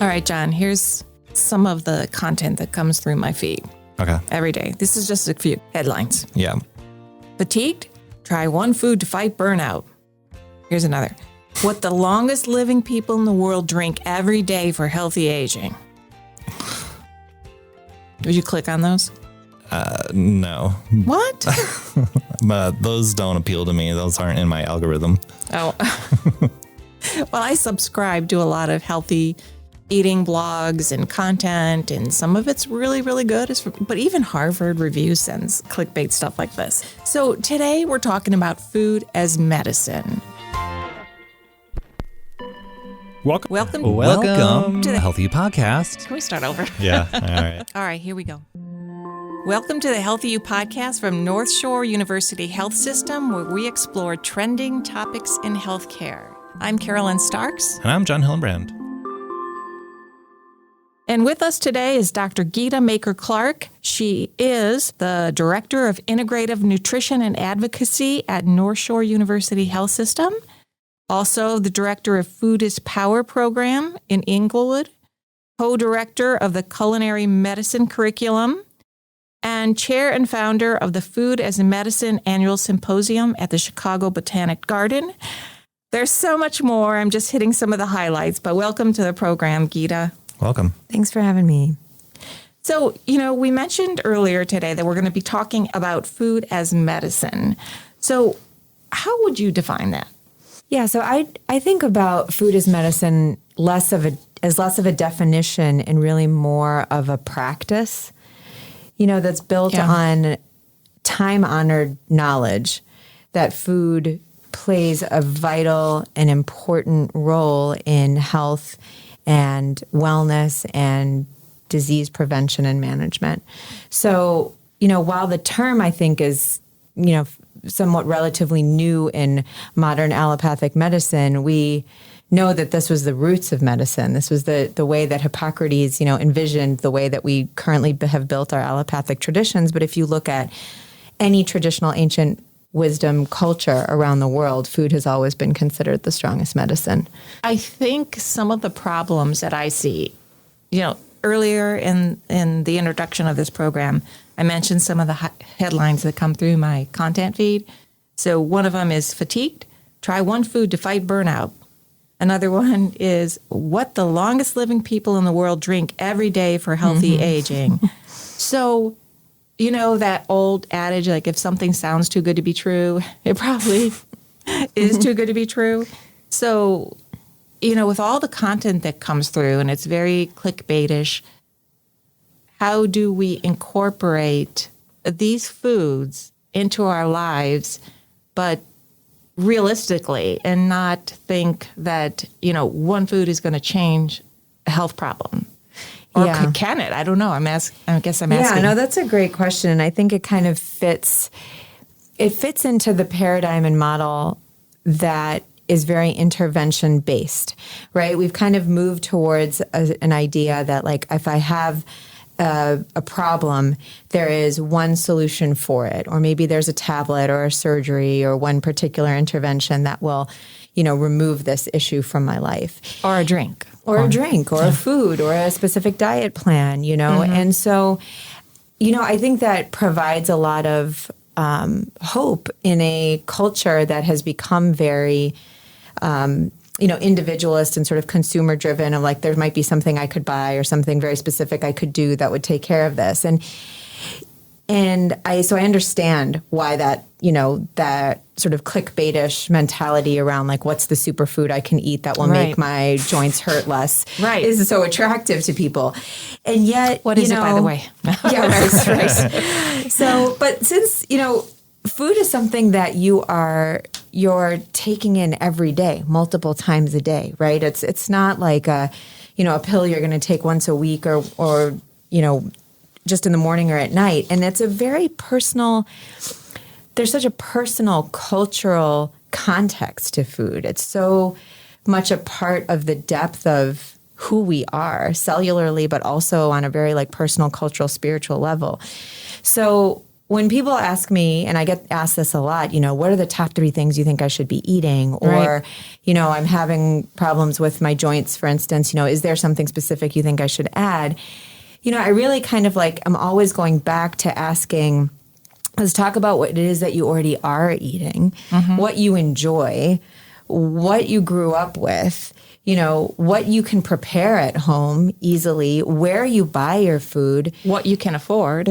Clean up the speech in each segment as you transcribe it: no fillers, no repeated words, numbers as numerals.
All right, John, here's some of the content that comes through my feed. Okay. Every day. This is just a few headlines. Yeah. Fatigued? Try one food to fight burnout. Here's another. What the longest living people in the world drink every day for healthy aging. Would you click on those? No. What? But those don't appeal to me. Those aren't in my algorithm. Oh. Well, I subscribe to a lot of healthy eating blogs and content, and some of it's really, really good. But even Harvard Review sends clickbait stuff like this. So today we're talking about food as medicine. Welcome to the Healthy You Podcast. Can we start over? Yeah. All right. All right, here we go. Welcome to the Healthy You Podcast from NorthShore University Health System, where we explore trending topics in healthcare. I'm Carolyn Starks. And I'm Jon Hillenbrand. And with us today is Dr. Geeta Maker-Clark. She is the Director of Integrative Nutrition and Advocacy at NorthShore University Health System. Also the Director of Food is Power program in Inglewood. Co-Director of the Culinary Medicine Curriculum. And Chair and Founder of the Food as a Medicine Annual Symposium at the Chicago Botanic Garden. There's so much more. I'm just hitting some of the highlights, but welcome to the program, Geeta. Welcome. Thanks for having me. So, we mentioned earlier today that we're going to be talking about food as medicine. So how would you define that? Yeah, so I think about food as medicine less of a definition and really more of a practice, that's built on time-honored knowledge that food plays a vital and important role in health and wellness and disease prevention and management. So, while the term I think is, somewhat relatively new in modern allopathic medicine, we know that this was the roots of medicine. This was the way that Hippocrates, envisioned the way that we currently have built our allopathic traditions. But if you look at any traditional ancient wisdom culture around the world, food has always been considered the strongest medicine. I think some of the problems that I see, earlier in the introduction of this program, I mentioned some of the headlines that come through my content feed. So one of them is fatigued, try one food to fight burnout. Another one is what the longest living people in the world drink every day for healthy aging. So, that old adage, like if something sounds too good to be true, it probably is too good to be true. So, with all the content that comes through, and it's very clickbaitish, how do we incorporate these foods into our lives, but realistically, and not think that, one food is going to change a health problem? Or can it? I don't know. I guess I'm asking. Yeah, no, that's a great question. And I think it kind of fits into the paradigm and model that is very intervention based, right? We've kind of moved towards an idea that, like, if I have a problem, there is one solution for it, or maybe there's a tablet or a surgery or one particular intervention that will, remove this issue from my life. Or a drink. Or a drink, or a food, or a specific diet plan, And so, I think that provides a lot of hope in a culture that has become very individualist and sort of consumer driven, of like, there might be something I could buy or something very specific I could do that would take care of this. And I understand why that, that sort of clickbaitish mentality around like, what's the superfood I can eat that will make my joints hurt less is so attractive to people. And yet, what is it, by the way? Yeah, right. So, but since, food is something that you're taking in every day, multiple times a day, right? It's not like a pill you're going to take once a week or just in the morning or at night. And it's a very personal, there's such a personal cultural context to food. It's so much a part of the depth of who we are cellularly, but also on a very like personal, cultural, spiritual level. So when people ask me, and I get asked this a lot, what are the top 3 things you think I should be eating? Or, Right. I'm having problems with my joints, for instance, is there something specific you think I should add? I really kind of I'm always going back to asking, let's talk about what it is that you already are eating, what you enjoy, what you grew up with, what you can prepare at home easily, where you buy your food, What you can afford.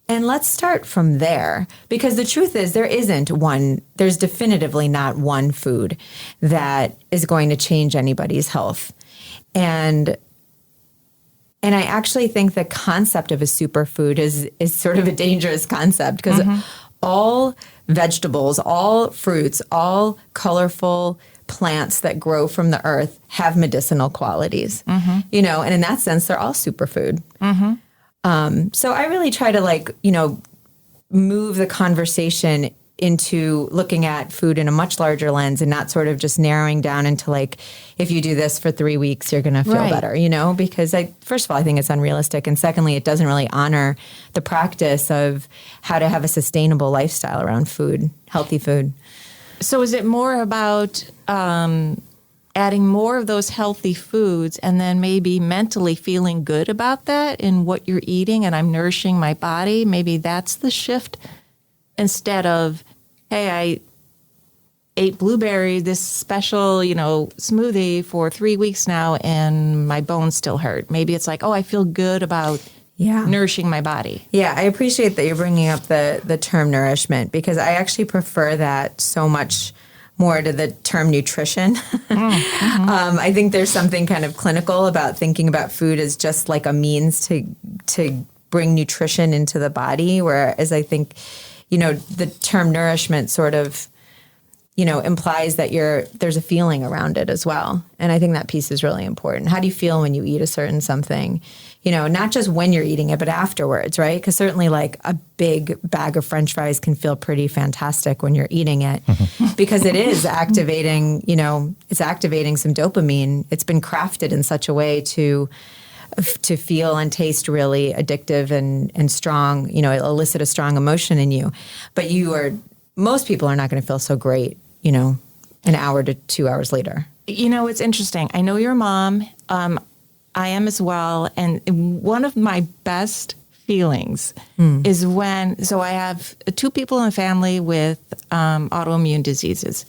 And let's start from there, because the truth is there's definitively not one food that is going to change anybody's health. And I actually think the concept of a superfood is sort of a dangerous concept, because all vegetables, all fruits, all colorful plants that grow from the earth have medicinal qualities, and in that sense, they're all superfood. So I really try to move the conversation into looking at food in a much larger lens, and not sort of just narrowing down into if you do this for 3 weeks, you're going to feel Right. better, because first of all, I think it's unrealistic. And secondly, it doesn't really honor the practice of how to have a sustainable lifestyle around food, healthy food. So is it more about adding more of those healthy foods and then maybe mentally feeling good about that in what you're eating, and I'm nourishing my body? Maybe that's the shift, instead of, hey, I ate blueberry, this special, smoothie for 3 weeks now and my bones still hurt. Maybe it's I feel good about nourishing my body. Yeah, I appreciate that you're bringing up the term nourishment, because I actually prefer that so much more to the term nutrition. I think there's something kind of clinical about thinking about food as just like a means to bring nutrition into the body, whereas I think, the term nourishment sort of, implies that there's a feeling around it as well. And I think that piece is really important. How do you feel when you eat a certain something? Not just when you're eating it, but afterwards, right? Because certainly a big bag of French fries can feel pretty fantastic when you're eating it, because it is activating, it's activating some dopamine. It's been crafted in such a way to feel and taste really addictive and strong, elicit a strong emotion in you. But most people are not going to feel so great, an hour to 2 hours later. It's interesting. I know your mom. I am as well. And one of my best feelings is so I have 2 people in the family with autoimmune diseases.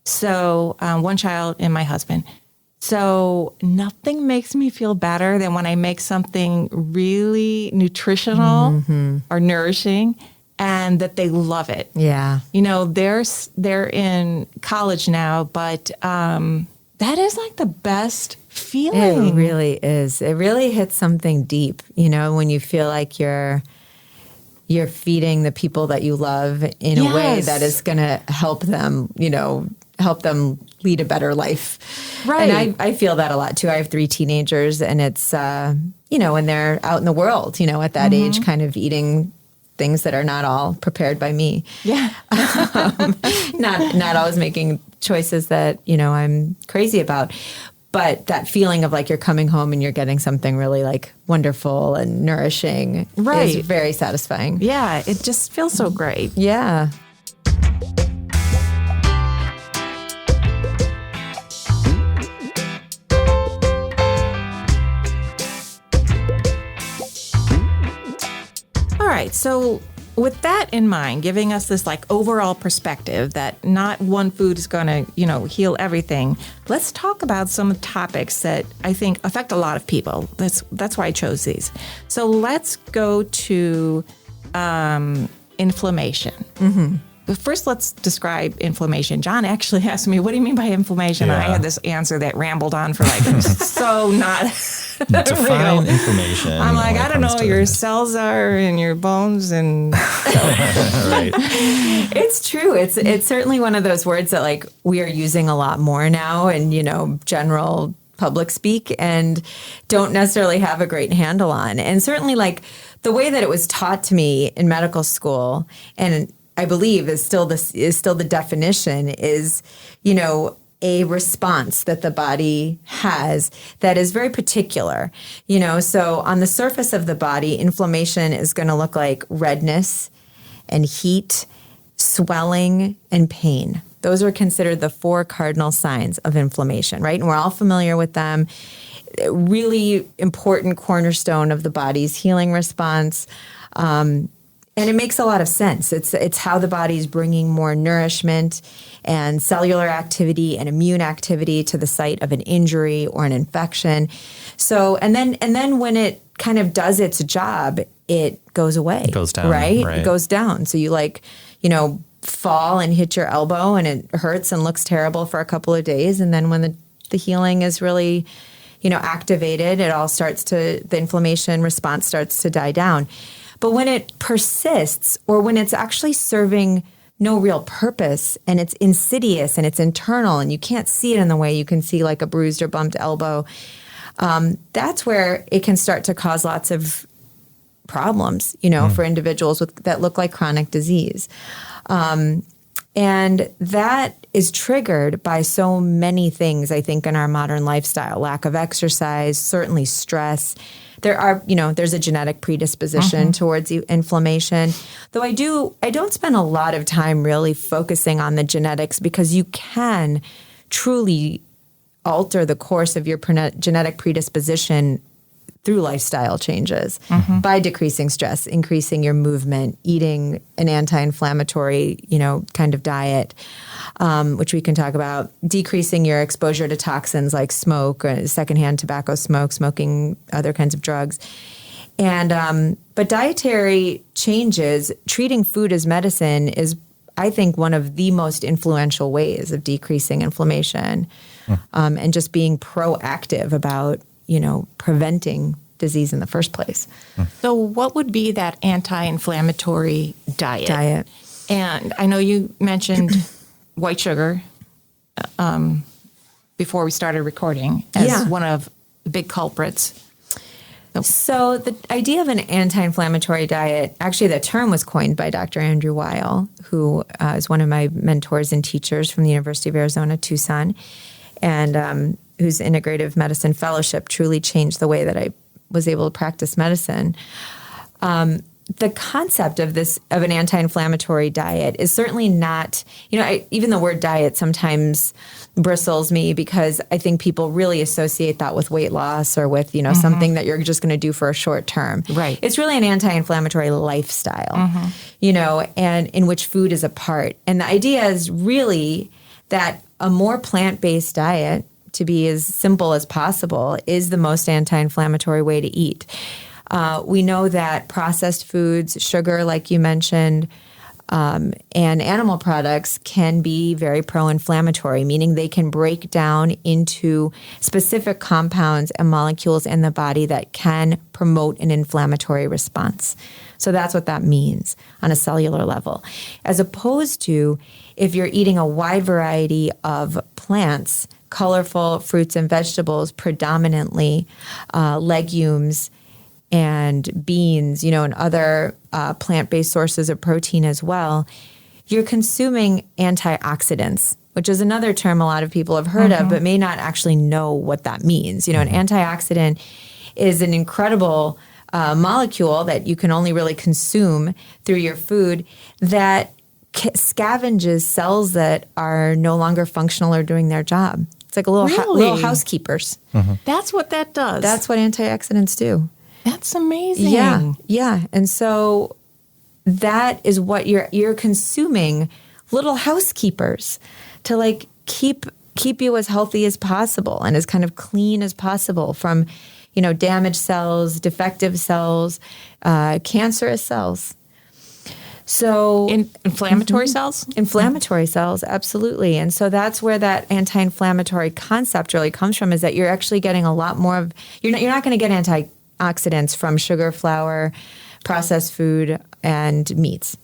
So one child and my husband. So nothing makes me feel better than when I make something really nutritional or nourishing, and that they love it. Yeah. They're in college now, but that is the best feeling. It really is. It really hits something deep, when you feel like you're feeding the people that you love in a way that is going to help them, help them lead a better life. Right. And I feel that a lot too. I have 3 teenagers, and it's, when they're out in the world, at that age, kind of eating things that are not all prepared by me. Yeah. Not always making choices that, I'm crazy about. But that feeling of you're coming home and you're getting something really wonderful and nourishing is very satisfying. Yeah. It just feels so great. Yeah. All right. So with that in mind, giving us this overall perspective that not one food is going to, heal everything, let's talk about some topics that I think affect a lot of people. That's why I chose these. So let's go to inflammation. But first, let's describe inflammation. John actually asked me, what do you mean by inflammation? Yeah. I had this answer that rambled on for so not Define real. inflammation. I'm when it I don't comes know, to your this. cells are in your bones and Right. It's true. It's certainly one of those words that we are using a lot more now in, general public speak, and don't necessarily have a great handle on. And certainly the way that it was taught to me in medical school, and I believe is still the definition, is, a response that the body has that is very particular. So on the surface of the body, inflammation is going to look like redness and heat, swelling, and pain. Those are considered the 4 cardinal signs of inflammation, right? And we're all familiar with them. Really important cornerstone of the body's healing response. And it makes a lot of sense. It's how the body's bringing more nourishment and cellular activity and immune activity to the site of an injury or an infection. So, and then when it kind of does its job, it goes away. It goes down. Right? Right. It goes down. So you fall and hit your elbow and it hurts and looks terrible for a couple of days. And then when the healing is really, activated, the inflammation response starts to die down. But when it persists, or when it's actually serving no real purpose and it's insidious and it's internal and you can't see it in the way you can see like a bruised or bumped elbow, that's where it can start to cause lots of problems, for individuals that look like chronic disease. And that is triggered by so many things, I think, in our modern lifestyle. Lack of exercise, certainly stress. There's a genetic predisposition towards inflammation. Though I don't spend a lot of time really focusing on the genetics, because you can truly alter the course of your genetic predisposition through lifestyle changes by decreasing stress, increasing your movement, eating an anti-inflammatory, kind of diet, which we can talk about, decreasing your exposure to toxins like smoke, secondhand tobacco smoke, smoking other kinds of drugs. And but dietary changes, treating food as medicine is, I think, one of the most influential ways of decreasing inflammation and just being proactive about preventing disease in the first place. So what would be that anti-inflammatory diet? And I know you mentioned white sugar before we started recording as one of the big culprits. So the idea of an anti-inflammatory diet, actually the term was coined by Dr. Andrew Weil, who is one of my mentors and teachers from the University of Arizona, Tucson, and whose integrative medicine fellowship truly changed the way that I was able to practice medicine. The concept of an anti-inflammatory diet is certainly not, even the word diet sometimes bristles me, because I think people really associate that with weight loss or with, something that you're just going to do for a short term. Right. It's really an anti-inflammatory lifestyle, and in which food is a part. And the idea is really that a more plant-based diet, to be as simple as possible, is the most anti-inflammatory way to eat. We know that processed foods, sugar, like you mentioned, and animal products can be very pro-inflammatory, meaning they can break down into specific compounds and molecules in the body that can promote an inflammatory response. So that's what that means on a cellular level. As opposed to if you're eating a wide variety of plants, colorful fruits and vegetables, predominantly legumes and beans, and other plant-based sources of protein as well, you're consuming antioxidants, which is another term a lot of people have heard of, but may not actually know what that means. An antioxidant is an incredible molecule that you can only really consume through your food that scavenges cells that are no longer functional or doing their job. It's like little housekeepers. That's what that does. That's what antioxidants do. That's amazing. Yeah. And so that is what you're consuming, little housekeepers to keep you as healthy as possible and as kind of clean as possible from, damaged cells, defective cells, cancerous cells. So inflammatory cells? Inflammatory cells, absolutely. And so that's where that anti-inflammatory concept really comes from, is that you're actually getting a lot more of, you're not going to get antioxidants from sugar, flour, processed food, and meats.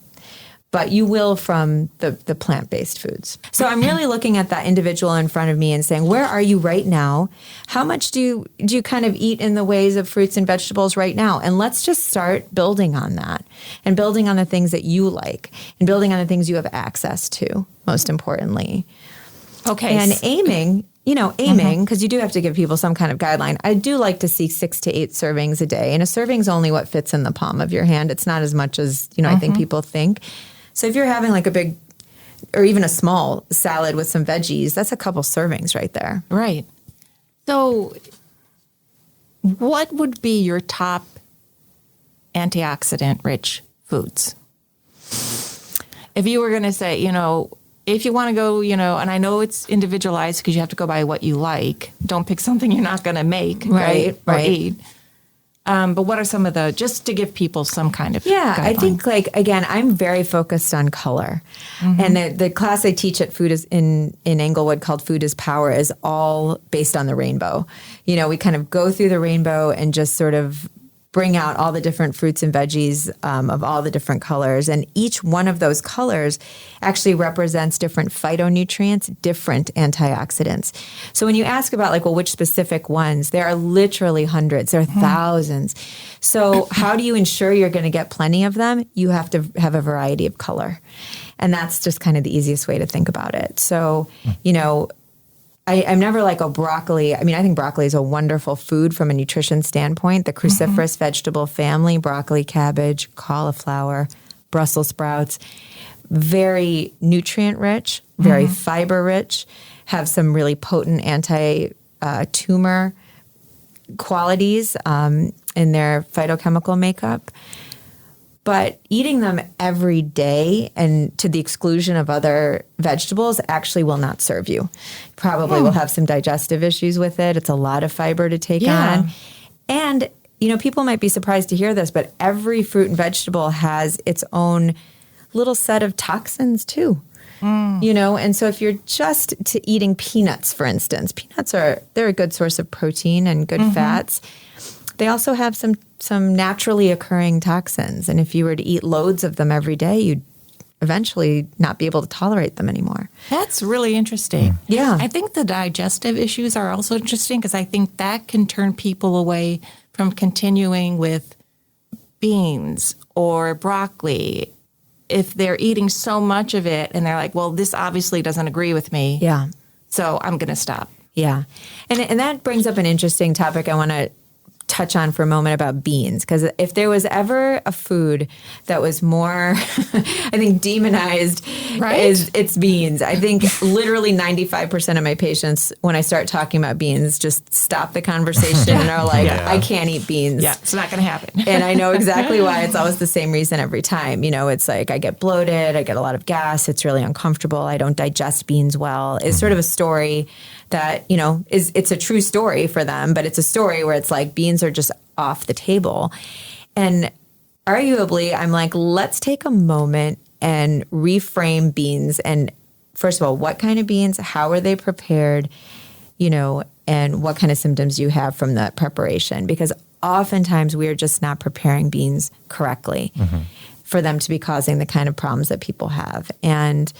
But you will from the plant-based foods. So I'm really looking at that individual in front of me and saying, where are you right now? How much do you kind of eat in the ways of fruits and vegetables right now? And let's just start building on that and building on the things that you like and building on the things you have access to, most importantly. Okay. And aiming, because you do have to give people some kind of guideline. I do like to see 6 to 8 servings a day. And a serving's only what fits in the palm of your hand. It's not as much as, I think people think. So if you're having like a big or even a small salad with some veggies, that's a couple servings right there. Right. So what would be your top antioxidant-rich foods? If you were going to say, if you want to go, and I know it's individualized because you have to go by what you like. Don't pick something you're not going to make, right? Or eat. But what are some of just to give people some kind of guideline? I think again, I'm very focused on color. And the class I teach at Food is in Englewood called Food is Power is all based on the rainbow. We kind of go through the rainbow and just sort of bring out all the different fruits and veggies of all the different colors. And each one of those colors actually represents different phytonutrients, different antioxidants. So when you ask about which specific ones, there are literally hundreds, there are thousands. So how do you ensure you're going to get plenty of them? You have to have a variety of color. And that's just kind of the easiest way to think about it. So, I'm never like a broccoli. I mean, I think broccoli is a wonderful food from a nutrition standpoint. The cruciferous vegetable family, broccoli, cabbage, cauliflower, Brussels sprouts, very nutrient rich, very fiber rich, have some really potent anti-tumor qualities in their phytochemical makeup. But eating them every day and to the exclusion of other vegetables actually will not serve you. Probably will have some digestive issues with it. It's a lot of fiber to take on. And, people might be surprised to hear this, but every fruit and vegetable has its own little set of toxins too. And so if you're just eating peanuts, for instance, they're a good source of protein and good fats. They also have some naturally occurring toxins. And if you were to eat loads of them every day, you'd eventually not be able to tolerate them anymore. That's really interesting. Yeah. I think the digestive issues are also interesting because I think that can turn people away from continuing with beans or broccoli if they're eating so much of it and they're like, well, this obviously doesn't agree with me. Yeah. So I'm going to stop. Yeah. And that brings up an interesting topic I want to touch on for a moment about beans, because if there was ever a food that was more, I think, demonized, it's beans. I think literally 95% of my patients, when I start talking about beans, just stop the conversation and are like, I can't eat beans. Yeah, it's not going to happen. And I know exactly why. It's always the same reason every time. It's like I get bloated, I get a lot of gas, it's really uncomfortable, I don't digest beans well. It's sort of a story that, it's a true story for them, but it's a story where it's like beans are just off the table. And arguably, I'm like, let's take a moment and reframe beans. And first of all, what kind of beans? How are they prepared? And what kind of symptoms do you have from that preparation? Because oftentimes we are just not preparing beans correctly for them to be causing the kind of problems that people have. And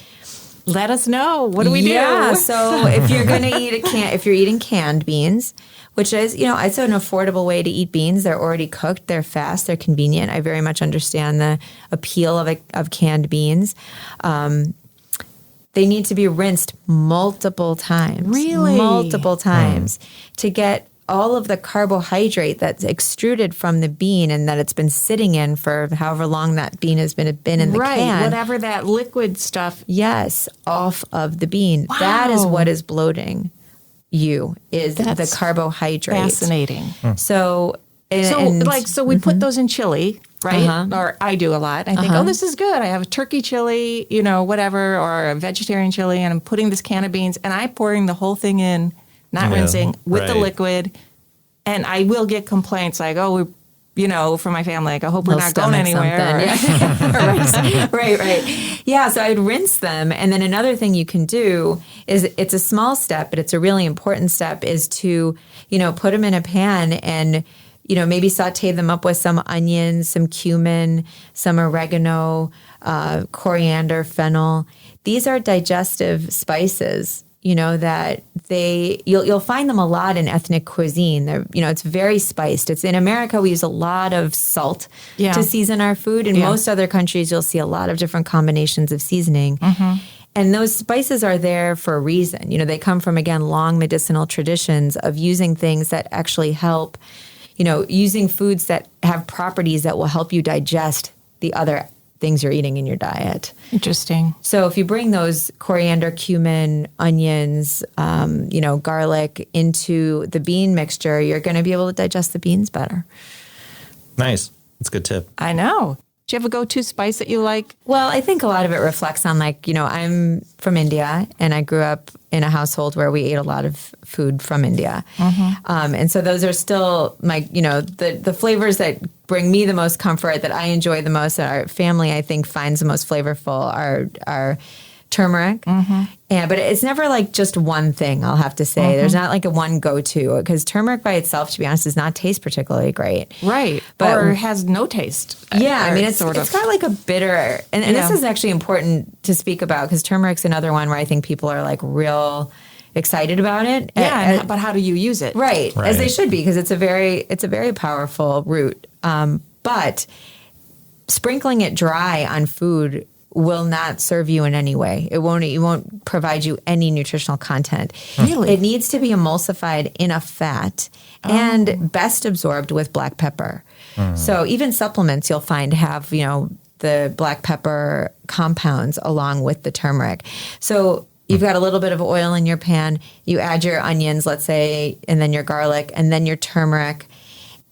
let us know. What do we do? Yeah. So if you're going to if you're eating canned beans, which is, it's an affordable way to eat beans. They're already cooked. They're fast. They're convenient. I very much understand the appeal of canned beans. They need to be rinsed multiple times. Really? Multiple times to get all of the carbohydrate that's extruded from the bean and that it's been sitting in for however long that bean has been in the can. Whatever that liquid stuff. Yes, off of the bean. Wow. That is what is bloating you, is the carbohydrate. Fascinating. So we put those in chili, right? Or I do a lot. I think, this is good. I have a turkey chili, whatever, or a vegetarian chili, and I'm putting this can of beans, and I'm pouring the whole thing in, not rinsing, with the liquid. And I will get complaints like, from my family, like, I hope we're not going anywhere. Yeah. Right. Yeah, so I'd rinse them. And then another thing you can do is, it's a small step, but it's a really important step, is to, put them in a pan and, maybe saute them up with some onions, some cumin, some oregano, coriander, fennel. These are digestive spices, that you'll find them a lot in ethnic cuisine. They're, it's very spiced. It's in America, we use a lot of salt to season our food. In most other countries, you'll see a lot of different combinations of seasoning. And those spices are there for a reason. You know, they come from, again, long medicinal traditions of using things that actually help, you know, using foods that have properties that will help you digest the other things you're eating in your diet. Interesting. So if you bring those coriander, cumin, onions, garlic into the bean mixture, you're going to be able to digest the beans better. Nice. That's a good tip. I know. Do you have a go-to spice that you like? Well, I think a lot of it reflects on, like, you know, I'm from India and I grew up in a household where we ate a lot of food from India. And so those are still my, you know, the flavors that bring me the most comfort, that I enjoy the most, that our family, I think, finds the most flavorful are turmeric. But it's never like just one thing, I'll have to say. There's not like a one go-to, because turmeric by itself, to be honest, does not taste particularly great. Right. But, or has no taste. Yeah, I mean, it's got like a bitter, and this is actually important to speak about, because turmeric's another one where I think people are like real excited about it. Yeah, but how do you use it? Right, as they should be, because it's a very powerful root. But sprinkling it dry on food will not serve you in any way. It won't provide you any nutritional content. Really? It needs to be emulsified in a fat and best absorbed with black pepper. So even supplements you'll find have, you know, the black pepper compounds along with the turmeric. So you've got a little bit of oil in your pan, you add your onions, let's say, and then your garlic, and then your turmeric,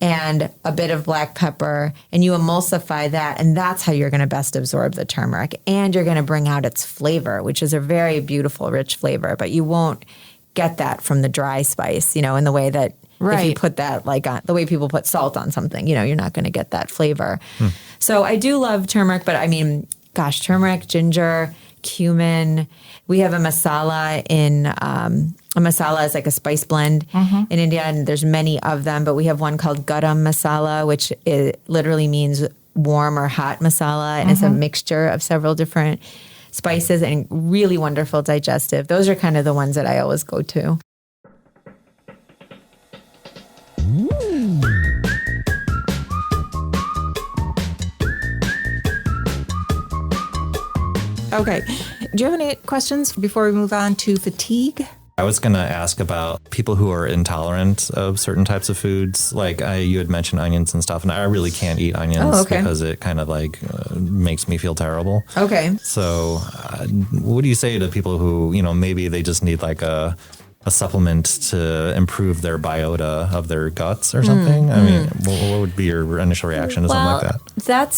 and a bit of black pepper, and you emulsify that, and that's how you're going to best absorb the turmeric. And you're going to bring out its flavor, which is a very beautiful, rich flavor, but you won't get that from the dry spice, you know, in the way that if you put that, like the way people put salt on something, you know, you're not going to get that flavor. So I do love turmeric, but I mean, gosh, turmeric, ginger, cumin. We have a masala a masala is like a spice blend in India, and there's many of them, but we have one called garam masala, which literally means warm or hot masala, and it's a mixture of several different spices and really wonderful digestive. Those are kind of the ones that I always go to. Okay. Do you have any questions before we move on to fatigue? I was going to ask about people who are intolerant of certain types of foods. Like you had mentioned onions and stuff, and I really can't eat onions because it kind of like makes me feel terrible. Okay. So what do you say to people who, you know, maybe they just need like a supplement to improve their biota of their guts or something? I mean, what would be your initial reaction to something like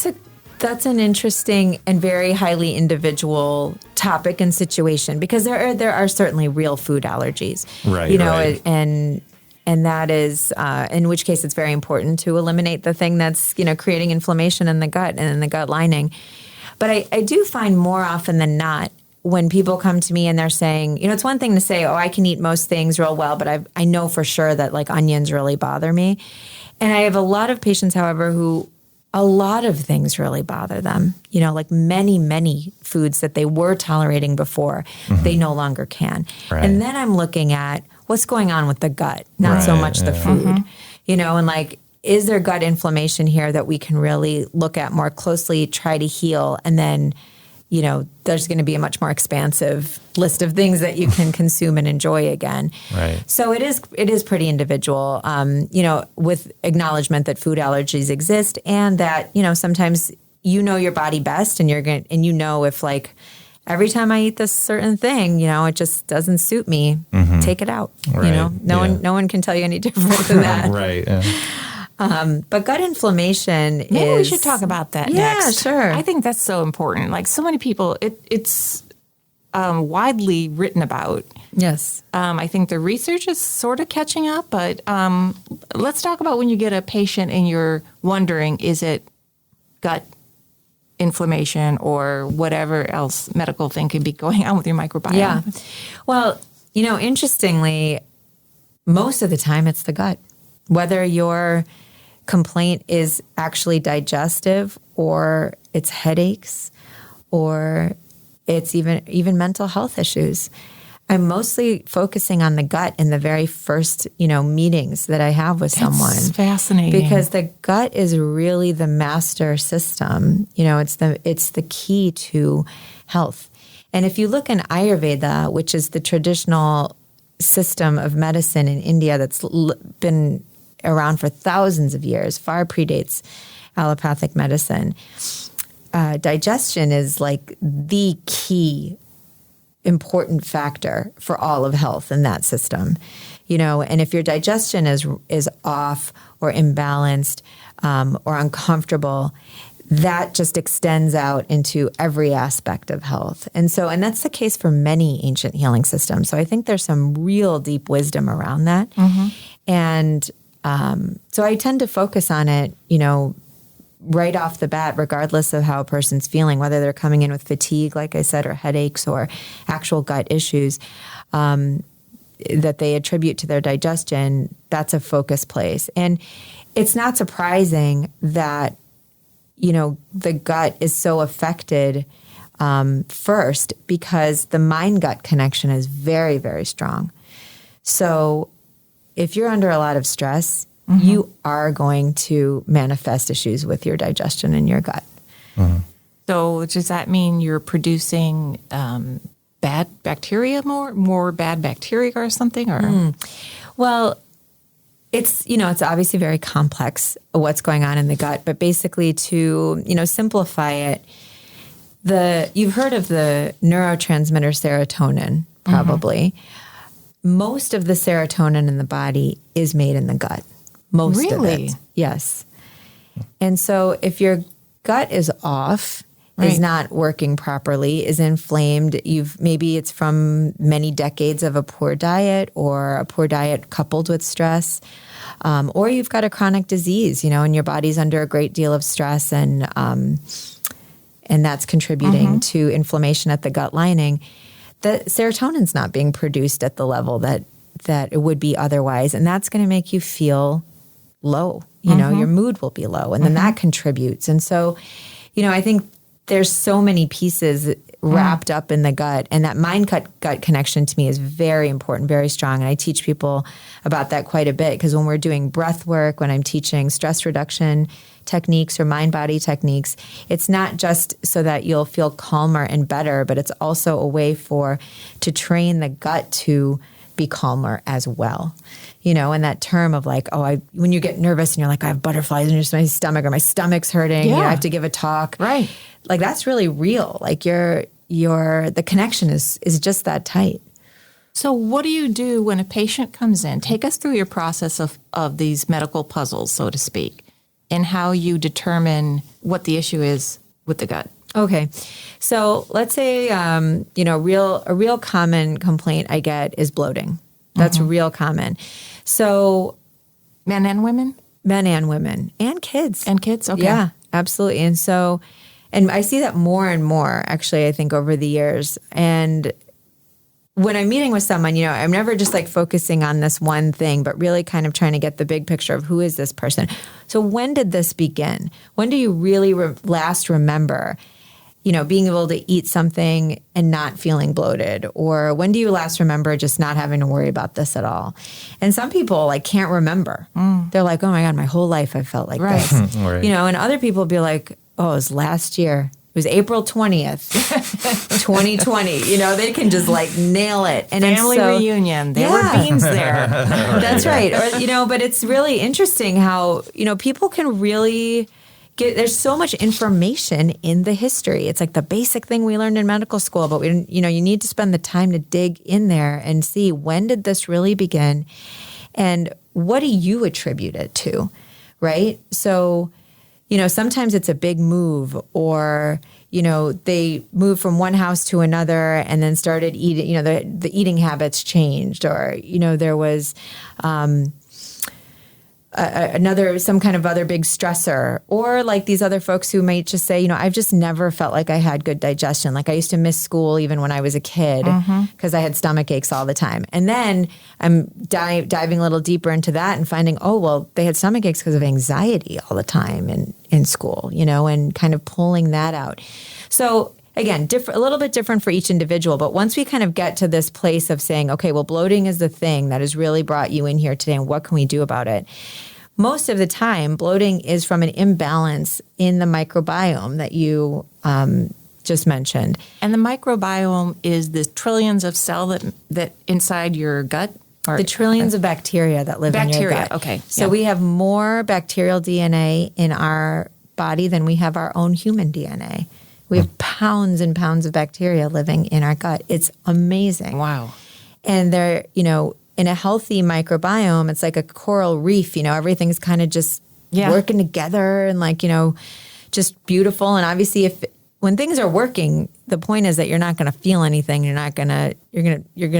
that? That's an interesting and very highly individual topic and situation, because there are certainly real food allergies, right? You know, and that is in which case it's very important to eliminate the thing that's, you know, creating inflammation in the gut and in the gut lining. But I do find more often than not, when people come to me and they're saying, you know, it's one thing to say, oh, I can eat most things real well, but I know for sure that like onions really bother me. And I have a lot of patients, however, who a lot of things really bother them, you know, like many foods that they were tolerating before, they no longer can. Right. And then I'm looking at what's going on with the gut, not so much the food, you know, and like, is there gut inflammation here that we can really look at more closely, try to heal, and then, you know, there's going to be a much more expansive list of things that you can consume and enjoy again. Right. So it is pretty individual, you know, with acknowledgement that food allergies exist, and that, you know, sometimes you know your body best, and you know, if like every time I eat this certain thing, you know, it just doesn't suit me, take it out. Right. You know, no one can tell you any different than that. Right. Yeah. But gut inflammation Maybe we should talk about that next. Yeah, sure. I think that's so important. Like so many people, it's widely written about. Yes. I think the research is sort of catching up, but let's talk about when you get a patient and you're wondering, is it gut inflammation or whatever else medical thing could be going on with your microbiome? Yeah. Well, you know, interestingly, most of the time it's the gut. Whether your complaint is actually digestive, or it's headaches, or it's even mental health issues, I'm mostly focusing on the gut in the very first, you know, meetings that I have with someone. That's fascinating. Because the gut is really the master system. You know, it's the key to health. And if you look in Ayurveda, which is the traditional system of medicine in India that's been around for thousands of years, far predates allopathic medicine, digestion is like the key important factor for all of health in that system. And if your digestion is off or imbalanced or uncomfortable, that just extends out into every aspect of health. And that's the case for many ancient healing systems. So I think there's some real deep wisdom around that. Mm-hmm. And so I tend to focus on it, right off the bat, regardless of how a person's feeling, whether they're coming in with fatigue, like I said, or headaches or actual gut issues that they attribute to their digestion. That's a focus place. And it's not surprising that the gut is so affected first, because the mind-gut connection is very, very strong. So if you're under a lot of stress, mm-hmm. you are going to manifest issues with your digestion and your gut. Mm-hmm. So does that mean you're producing bad bacteria, more bad bacteria or something? Or Well, it's obviously very complex what's going on in the gut, but basically to simplify it, you've heard of the neurotransmitter serotonin, probably. Mm-hmm. Most of the serotonin in the body is made in the gut. Most of it. Yes. And so if your gut is off, is not working properly, is inflamed, maybe it's from many decades of a poor diet, or a poor diet coupled with stress, or you've got a chronic disease, and your body's under a great deal of stress, and that's contributing mm-hmm. to inflammation at the gut lining. The serotonin's not being produced at the level that it would be otherwise, and that's going to make you feel low. Mm-hmm. Your mood will be low, and then that contributes. And so, I think there's so many pieces wrapped up in the gut, and that mind-gut connection to me is very important, very strong. And I teach people about that quite a bit, because when we're doing breath work, when I'm teaching stress reduction techniques or mind-body techniques, it's not just so that you'll feel calmer and better, but it's also a way to train the gut to be calmer as well. And that term of like, when you get nervous and you're like, I have butterflies in my stomach, or my stomach's hurting, I have to give a talk. Right. Like, that's really real. Like the connection is just that tight. So what do you do when a patient comes in? Take us through your process of these medical puzzles, so to speak, and how you determine what the issue is with the gut. Okay. So let's say, a real common complaint I get is bloating. That's mm-hmm. real common. So men and women? Men and women. And kids. And kids? Okay. Yeah, absolutely. And I see that more and more, actually, I think, over the years. And when I'm meeting with someone, I'm never just like focusing on this one thing, but really kind of trying to get the big picture of who is this person. So when did this begin? When do you really last remember, being able to eat something and not feeling bloated? Or when do you last remember just not having to worry about this at all? And some people can't remember. They're like, oh my God, my whole life I felt like this. Right. And other people be like, oh, it was last year. It was April 20th, 2020. They can just nail it. And family reunion. There were beans there. That's right. Or, but it's really interesting how, people can really there's so much information in the history. It's like the basic thing we learned in medical school, but you need to spend the time to dig in there and see, when did this really begin, and what do you attribute it to, right? So, sometimes it's a big move, or, they moved from one house to another and then started eating, the eating habits changed, or, there was some kind of other big stressor, or like these other folks who might just say, I've just never felt like I had good digestion. Like, I used to miss school even when I was a kid because I had stomach aches all the time. And then I'm diving a little deeper into that and finding, they had stomach aches because of anxiety all the time in school, and kind of pulling that out. So again, a little bit different for each individual. But once we kind of get to this place of saying, okay, well, bloating is the thing that has really brought you in here today, and what can we do about it? Most of the time, bloating is from an imbalance in the microbiome that you just mentioned. And the microbiome is the trillions of cells that inside your gut? Or the trillions of bacteria that live in your gut. Okay. So we have more bacterial DNA in our body than we have our own human DNA. We have pounds and pounds of bacteria living in our gut. It's amazing. Wow. And they're, in a healthy microbiome, it's like a coral reef, everything's kind of just working together and just beautiful. And obviously when things are working, the point is that you're not going to feel anything. You're going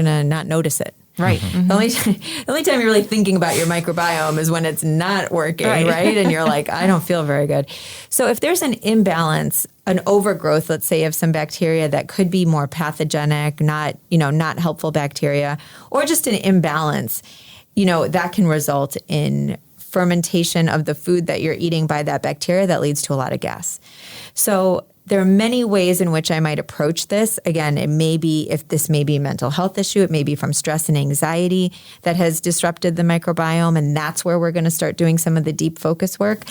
to not notice it. Right. Mm-hmm. The only time you're really thinking about your microbiome is when it's not working, right? And you're like, I don't feel very good. So if there's an imbalance, an overgrowth, let's say, of some bacteria that could be more pathogenic, not helpful bacteria, or just an imbalance, that can result in fermentation of the food that you're eating by that bacteria that leads to a lot of gas. So there are many ways in which I might approach this. Again, this may be a mental health issue. It may be from stress and anxiety that has disrupted the microbiome, and that's where we're going to start doing some of the deep focus work.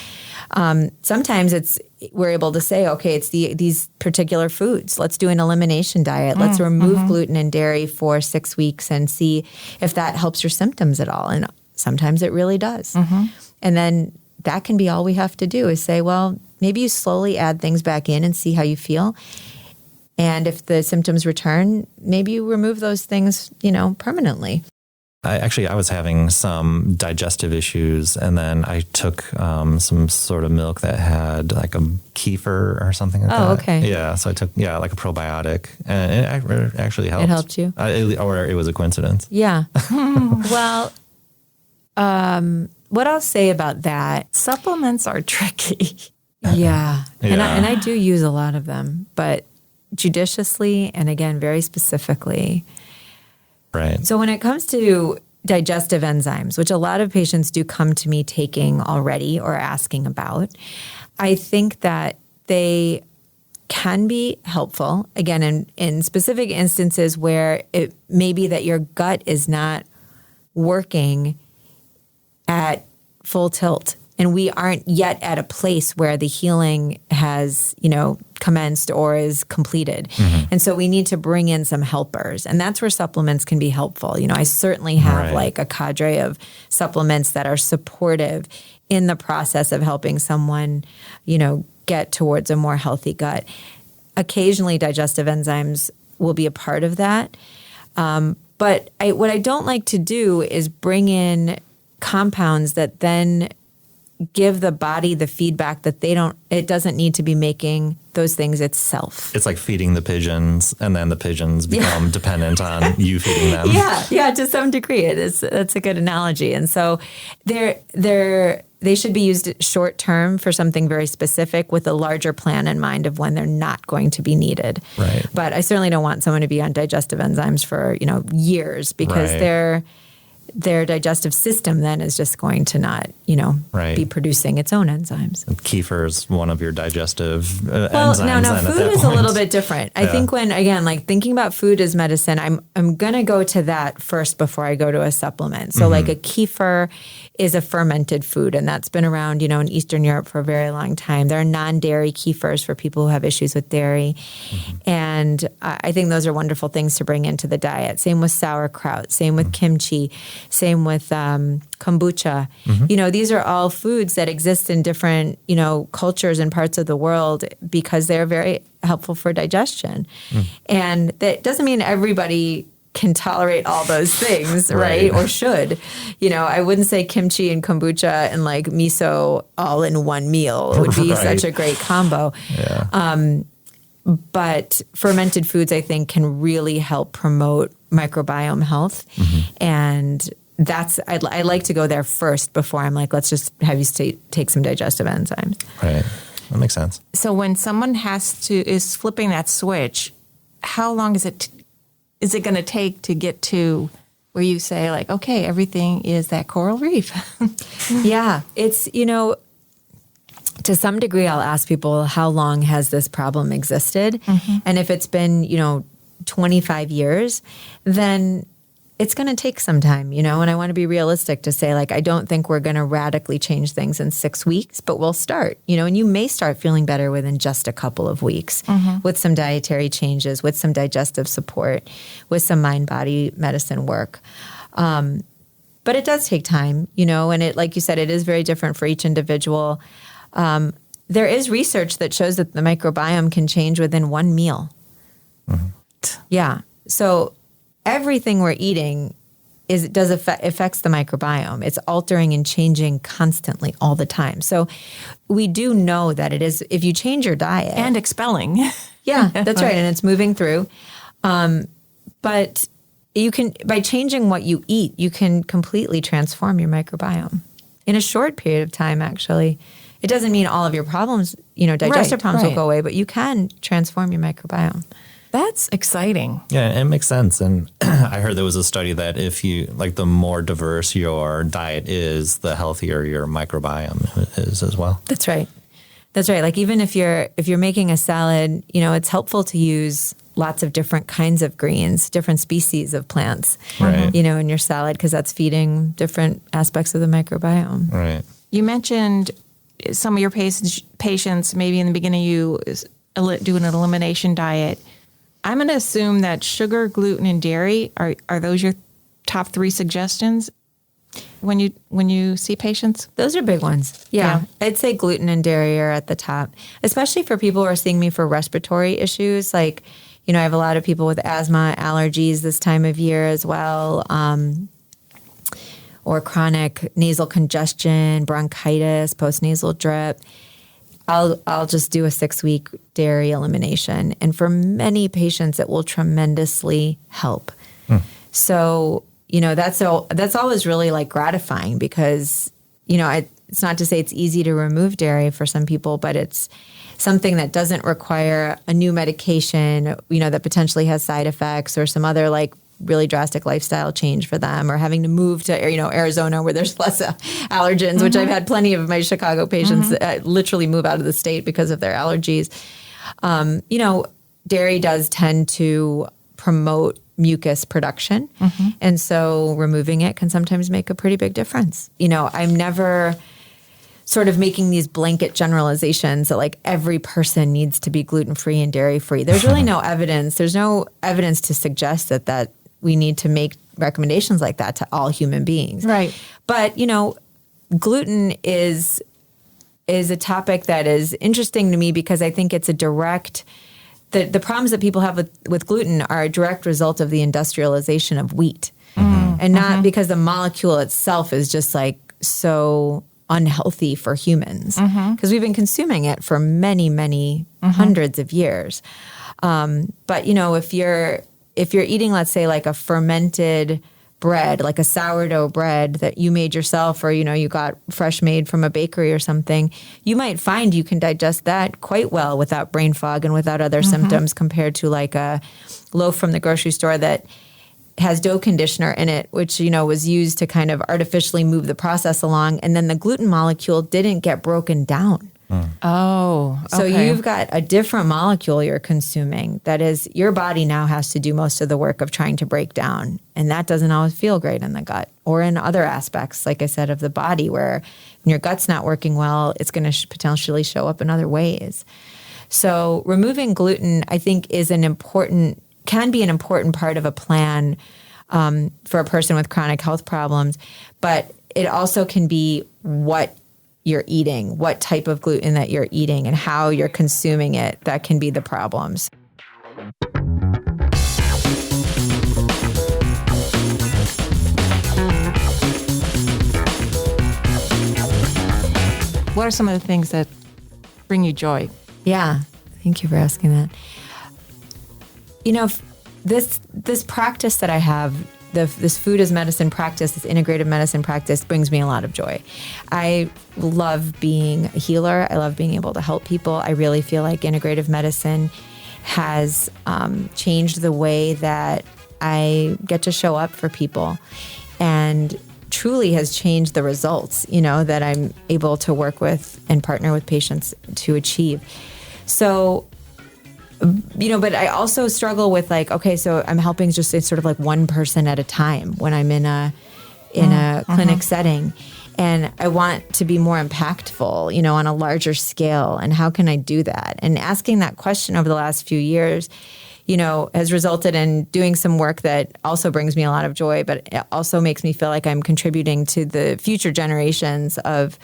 Sometimes we're able to say, okay, it's these particular foods. Let's do an elimination diet. Let's remove gluten and dairy for 6 weeks and see if that helps your symptoms at all. And sometimes it really does. And then that can be all we have to do is say, well, maybe you slowly add things back in and see how you feel. And if the symptoms return, maybe you remove those things, permanently. I was having some digestive issues, and then I took some sort of milk that had like a kefir or something like that. Oh, okay. Yeah, so I took, like a probiotic, and it actually helped. It helped you? Or it was a coincidence. Yeah. Well, what I'll say about that, supplements are tricky. Yeah. And I do use a lot of them, but judiciously and again, very specifically. Right. So when it comes to digestive enzymes, which a lot of patients do come to me taking already or asking about, I think that they can be helpful, again, in specific instances where it may be that your gut is not working at full tilt. And we aren't yet at a place where the healing has, commenced or is completed. And so we need to bring in some helpers. And that's where supplements can be helpful. I certainly have like a cadre of supplements that are supportive in the process of helping someone, get towards a more healthy gut. Occasionally, digestive enzymes will be a part of that. But what I don't like to do is bring in compounds that then give the body the feedback that it doesn't need to be making those things itself. It's like feeding the pigeons, and then the pigeons become dependent on you feeding them. Yeah, to some degree. That's a good analogy. And so they should be used short term for something very specific with a larger plan in mind of when they're not going to be needed. Right. But I certainly don't want someone to be on digestive enzymes for, years because their digestive system then is just going to not, be producing its own enzymes. And kefir is one of your digestive enzymes. Well, now food is a little bit different. I think thinking about food as medicine, I'm going to go to that first before I go to a supplement. So like a kefir is a fermented food, and that's been around, in Eastern Europe for a very long time. There are non-dairy kefirs for people who have issues with dairy. And I think those are wonderful things to bring into the diet. Same with sauerkraut, same with kimchi, same with kombucha. These are all foods that exist in different, cultures and parts of the world because they're very helpful for digestion. And that doesn't mean everybody can tolerate all those things, right? Or should. I wouldn't say kimchi and kombucha and like miso all in one meal. It would be such a great combo. Yeah. But fermented foods, I think, can really help promote microbiome health. And I like to go there first before I'm like, let's just have you take some digestive enzymes. Right. That makes sense. So when someone is flipping that switch, how long is it going to take to get to where you say like, okay, everything is that coral reef? Yeah. It's, to some degree, I'll ask people, how long has this problem existed? And if it's been, 25 years, then it's going to take some time, and I want to be realistic to say, like, I don't think we're going to radically change things in 6 weeks, but we'll start, and you may start feeling better within just a couple of weeks with some dietary changes, with some digestive support, with some mind-body medicine work. But it does take time, and it, like you said, it is very different for each individual. There is research that shows that the microbiome can change within one meal. Yeah. So everything we're eating affects the microbiome. It's altering and changing constantly all the time. So we do know that it is, if you change your diet. And expelling. Yeah, that's right. And it's moving through. But you can, by changing what you eat, you can completely transform your microbiome in a short period of time, actually. It doesn't mean all of your problems, digestive problems will go away, but you can transform your microbiome. That's exciting. Yeah, it makes sense. And I heard there was a study that if you, like, the more diverse your diet is, the healthier your microbiome is as well. That's right. That's right. Like, even if you're making a salad, it's helpful to use lots of different kinds of greens, different species of plants, right. In your salad, because that's feeding different aspects of the microbiome. Right. You mentioned some of your patients, maybe in the beginning you do an elimination diet. I'm going to assume that sugar, gluten, and dairy, are those your top 3 suggestions when you see patients? Those are big ones. Yeah. I'd say gluten and dairy are at the top, especially for people who are seeing me for respiratory issues. Like, I have a lot of people with asthma, allergies this time of year as well, or chronic nasal congestion, bronchitis, postnasal drip. I'll just do a 6-week dairy elimination. And for many patients, it will tremendously help. So, that's always really, like, gratifying because, it's not to say it's easy to remove dairy for some people, but it's something that doesn't require a new medication, that potentially has side effects or some other, like, really drastic lifestyle change for them, or having to move to, Arizona where there's less allergens, which I've had plenty of my Chicago patients literally move out of the state because of their allergies. Dairy does tend to promote mucus production. And so removing it can sometimes make a pretty big difference. I'm never sort of making these blanket generalizations that, like, every person needs to be gluten-free and dairy-free. There's really no evidence. There's no evidence to suggest that we need to make recommendations like that to all human beings. Right. But, gluten is a topic that is interesting to me because I think it's a direct, the problems that people have with gluten are a direct result of the industrialization of wheat. And not because the molecule itself is just, like, so unhealthy for humans, because we've been consuming it for many, many hundreds of years. But, if you're eating, let's say, like a fermented bread, like a sourdough bread that you made yourself, or, you got fresh made from a bakery or something, you might find you can digest that quite well without brain fog and without other symptoms, compared to, like, a loaf from the grocery store that has dough conditioner in it, which, was used to kind of artificially move the process along. And then the gluten molecule didn't get broken down. Oh, okay. So you've got a different molecule you're consuming that is, your body now has to do most of the work of trying to break down. And that doesn't always feel great in the gut or in other aspects, like I said, of the body, where when your gut's not working well, it's going to potentially show up in other ways. So removing gluten, I think, can be an important part of a plan for a person with chronic health problems, but it also can be what you're eating, what type of gluten that you're eating, and how you're consuming it that can be the problems. What are some of the things that bring you joy? Yeah, thank you for asking that. This practice that I have, this food as medicine practice, this integrative medicine practice, brings me a lot of joy. I love being a healer. I love being able to help people. I really feel like integrative medicine has changed the way that I get to show up for people, and truly has changed the results, that I'm able to work with and partner with patients to achieve. So but I also struggle with like, okay, so I'm helping just sort of like one person at a time when I'm in a clinic setting. And I want to be more impactful, on a larger scale. And how can I do that? And asking that question over the last few years, has resulted in doing some work that also brings me a lot of joy, but it also makes me feel like I'm contributing to the future generations of,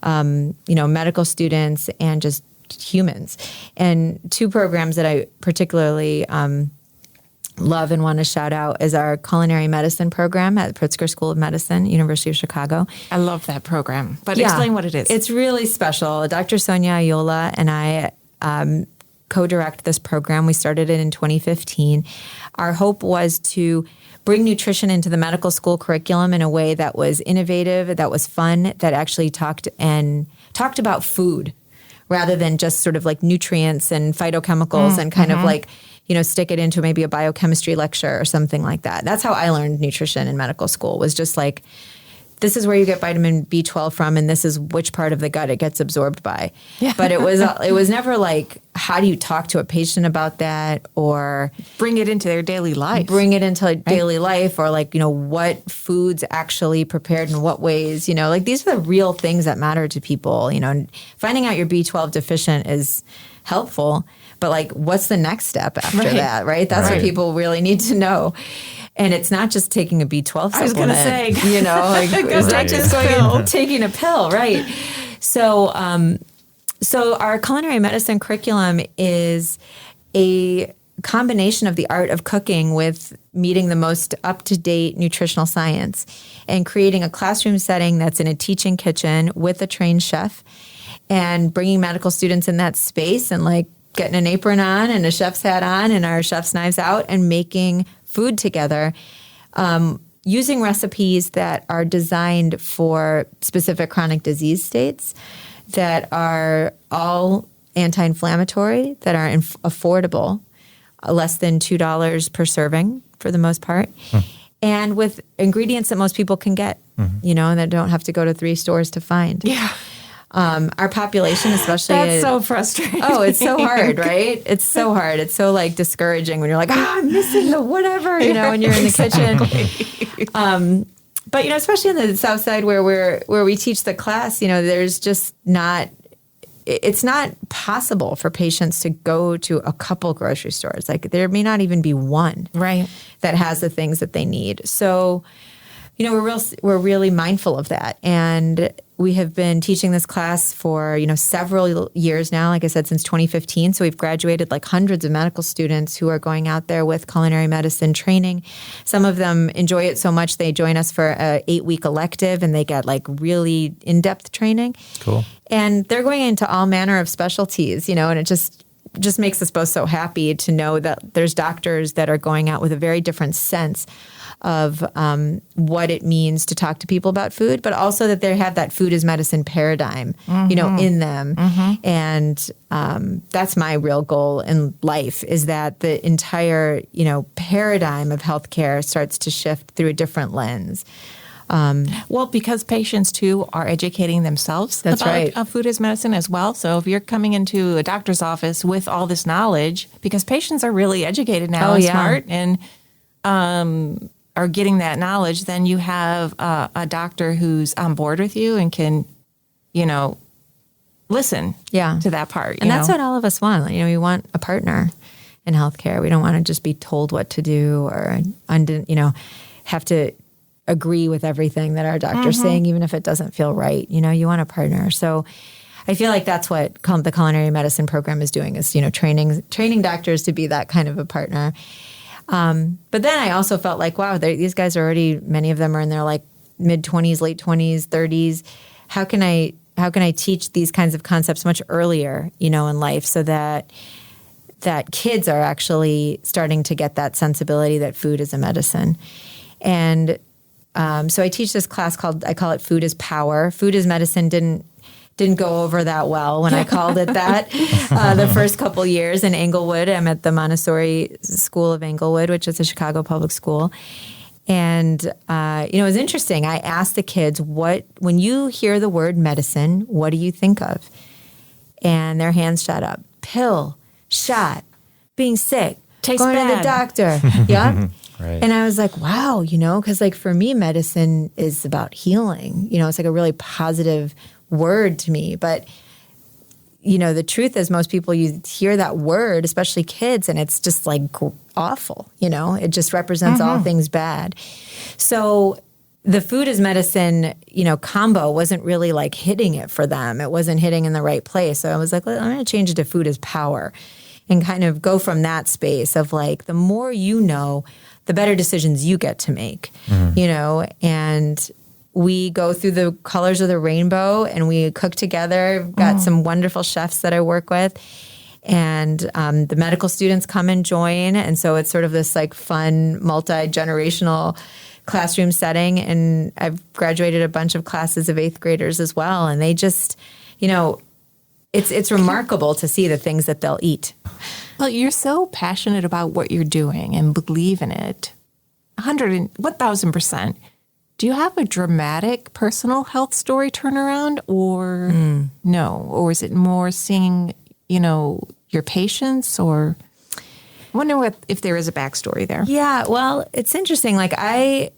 medical students and just humans. And two programs that I particularly love and want to shout out is our culinary medicine program at the Pritzker School of Medicine, University of Chicago. I love that program, but explain what it is. It's really special. Dr. Sonia Ayola and I co-direct this program. We started it in 2015. Our hope was to bring nutrition into the medical school curriculum in a way that was innovative, that was fun, that actually talked about food rather than just sort of like nutrients and phytochemicals and kind of like, stick it into maybe a biochemistry lecture or something like that. That's how I learned nutrition in medical school, was just like, this is where you get vitamin B12 from, and this is which part of the gut it gets absorbed by. Yeah. But it was never like, how do you talk to a patient about that, or bring it into their daily life? Daily life, or like, what foods actually prepared in what ways, like these are the real things that matter to people, finding out you're B12 deficient is helpful, but like, what's the next step after that, right? That's what people really need to know. And it's not just taking a B12 supplement. I was going to say, it's not just taking a pill, right? So our culinary medicine curriculum is a combination of the art of cooking with meeting the most up-to-date nutritional science and creating a classroom setting that's in a teaching kitchen with a trained chef, and bringing medical students in that space and like getting an apron on and a chef's hat on and our chef's knives out and making food together, using recipes that are designed for specific chronic disease states, that are all anti-inflammatory, that are affordable, less than $2 per serving for the most part, and with ingredients that most people can get, and that don't have to go to 3 stores to find. Yeah. Our population, especially, that's so frustrating. Oh, it's so hard, right? It's so hard. It's so like discouraging when you're like, I'm missing the whatever, when you're in the kitchen. But especially in the South Side where we teach the class, there's just not. It's not possible for patients to go to a couple grocery stores. Like there may not even be one, right, that has the things that they need. So, we're really mindful of that, and we have been teaching this class for, several years now, like I said, since 2015. So we've graduated like hundreds of medical students who are going out there with culinary medicine training. Some of them enjoy it so much they join us for an 8-week elective, and they get like really in-depth training. Cool. And they're going into all manner of specialties, and it just makes us both so happy to know that there's doctors that are going out with a very different sense of what it means to talk to people about food, but also that they have that food as medicine paradigm, in them. And that's my real goal in life, is that the entire, paradigm of healthcare starts to shift through a different lens. Well, because patients too are educating themselves about food as medicine as well. So if you're coming into a doctor's office with all this knowledge, because patients are really educated now smart and are getting that knowledge, then you have a doctor who's on board with you and can, listen to that part. And that's what all of us want. We want a partner in healthcare. We don't want to just be told what to do or, have to agree with everything that our doctor's saying, even if it doesn't feel right. You want a partner. So I feel like that's what the culinary medicine program is doing, is, training doctors to be that kind of a partner. But then I also felt like, wow, these guys are already, many of them are in their like mid-20s, late 20s, 30s. How can I teach these kinds of concepts much earlier, in life, so that kids are actually starting to get that sensibility that food is a medicine. And so I teach this class I call it Food is Power. Food is Medicine didn't go over that well when I called it that the first couple years in Englewood. I'm at the Montessori School of Englewood, which is a Chicago public school. And, it was interesting. I asked the kids, when you hear the word medicine, what do you think of? And their hands shot up. Pill, shot, being sick, Tastes going bad. to the doctor. Yeah. Right. And I was like, wow, because like for me, medicine is about healing. It's like a really positive word to me. But, the truth is most people, you hear that word, especially kids, and it's just like awful. It just represents all things bad. So the food as medicine, combo wasn't really like hitting it for them. It wasn't hitting in the right place. So I was like, I'm going to change it to food as power and kind of go from that space of like, the more you know, the better decisions you get to make, and we go through the colors of the rainbow and we cook together. Got some wonderful chefs that I work with, and the medical students come and join. And so it's sort of this like fun, multi-generational classroom setting. And I've graduated a bunch of classes of 8th graders as well. And they just, it's remarkable to see the things that they'll eat. Well, you're so passionate about what you're doing and believe in it. 1,000%. Do you have a dramatic personal health story turnaround or no? Or is it more seeing, your patients, or I wonder if there is a backstory there? Yeah, well, it's interesting. Like I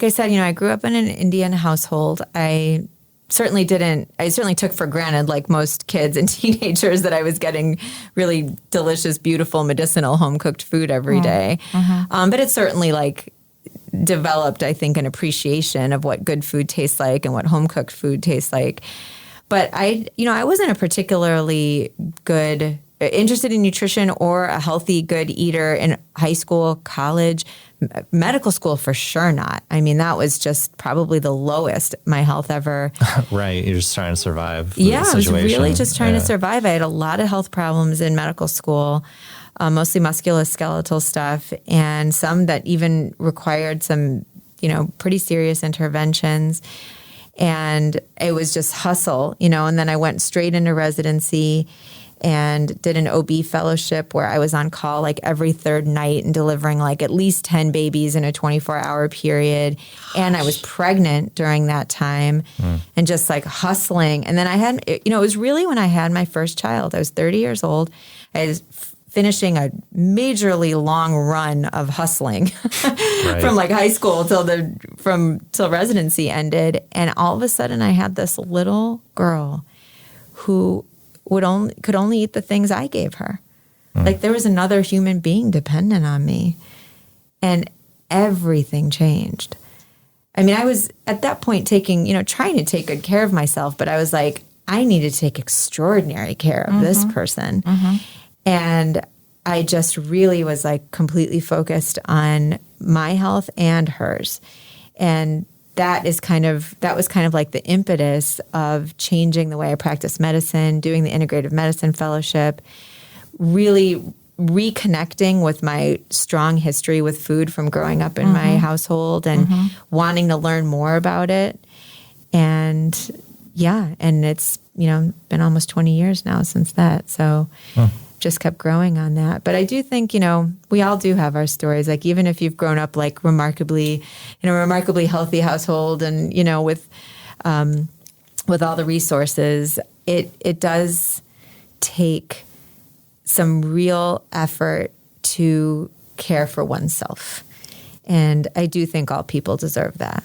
said, I grew up in an Indian household. I certainly took for granted, like most kids and teenagers, that I was getting really delicious, beautiful, medicinal home-cooked food every day. But it's certainly like developed, I think, an appreciation of what good food tastes like and what home-cooked food tastes like. But I wasn't a particularly interested in nutrition or a healthy, good eater in high school, college, medical school, for sure not. I mean, that was just probably the lowest my health ever. Right. You're just trying to survive. Yeah, I was really just trying to survive. I had a lot of health problems in medical school, mostly musculoskeletal stuff, and some that even required some, pretty serious interventions. And it was just hustle, and then I went straight into residency and did an OB fellowship where I was on call like every third night and delivering like at least 10 babies in a 24-hour period. And I was pregnant during that time and just like hustling. And then I had, it was really when I had my first child. I was 30 years old. I was finishing a majorly long run of hustling from like high school till residency ended. And all of a sudden I had this little girl who could only eat the things I gave her. Like there was another human being dependent on me, and everything changed. I mean, I was at that point trying to take good care of myself, but I was like, I need to take extraordinary care of this person. And I just really was like completely focused on my health and hers. And that was kind of like the impetus of changing the way I practice medicine, doing the Integrative Medicine Fellowship, really reconnecting with my strong history with food from growing up in my household and wanting to learn more about it. And and it's, been almost 20 years now since that. So just kept growing on that. But I do think, we all do have our stories. Like even if you've grown up like remarkably healthy household and, with all the resources, it does take some real effort to care for oneself. And I do think all people deserve that.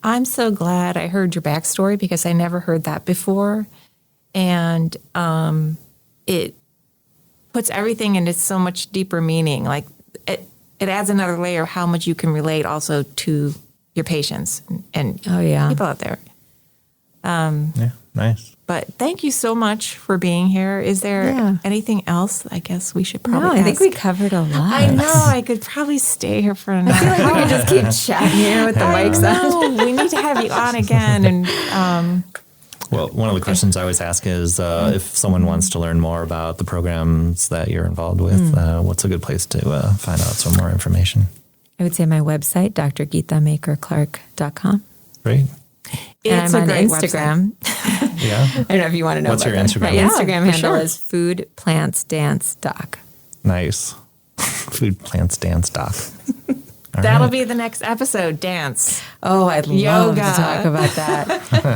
I'm so glad I heard your backstory because I never heard that before. And it puts everything into so much deeper meaning. Like it adds another layer of how much you can relate also to your patients and people out there. Nice. But thank you so much for being here. Is there anything else I guess we should probably I think we covered a lot. I know. I could probably stay here for another I feel like we could just keep chatting here with the mics on. We need to have you on again. And well, one of the questions I always ask is if someone wants to learn more about the programs that you're involved with, what's a good place to find out some more information? I would say my website, drgeetamaker-clark.com. Great. And I'm on Instagram. Yeah. I don't know if you want to know. What's your Instagram? My Instagram handle is Food Plants Dance Doc. Nice. Food Plants Dance Doc. All That'll be the next episode, dance. Oh, I'd love to talk about that.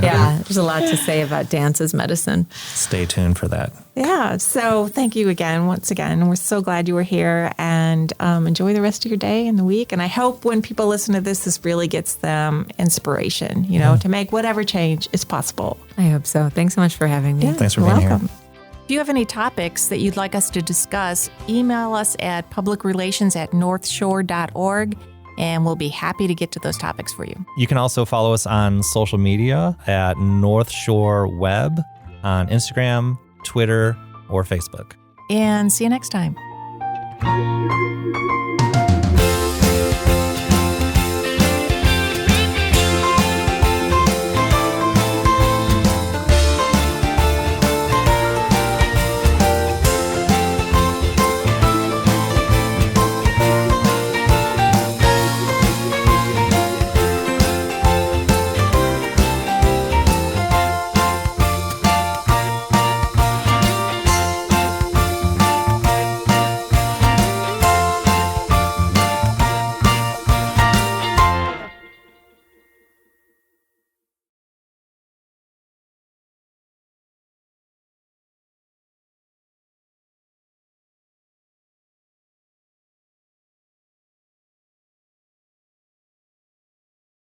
Yeah, there's a lot to say about dance as medicine. Stay tuned for that. Yeah, so thank you again, once again. We're so glad you were here, and enjoy the rest of your day and the week. And I hope when people listen to this really gets them inspiration, to make whatever change is possible. I hope so. Thanks so much for having me. Yeah, thanks for being here. If you have any topics that you'd like us to discuss, email us at publicrelations@northshore.org, and we'll be happy to get to those topics for you. You can also follow us on social media at North Shore Web on Instagram, Twitter, or Facebook. And see you next time.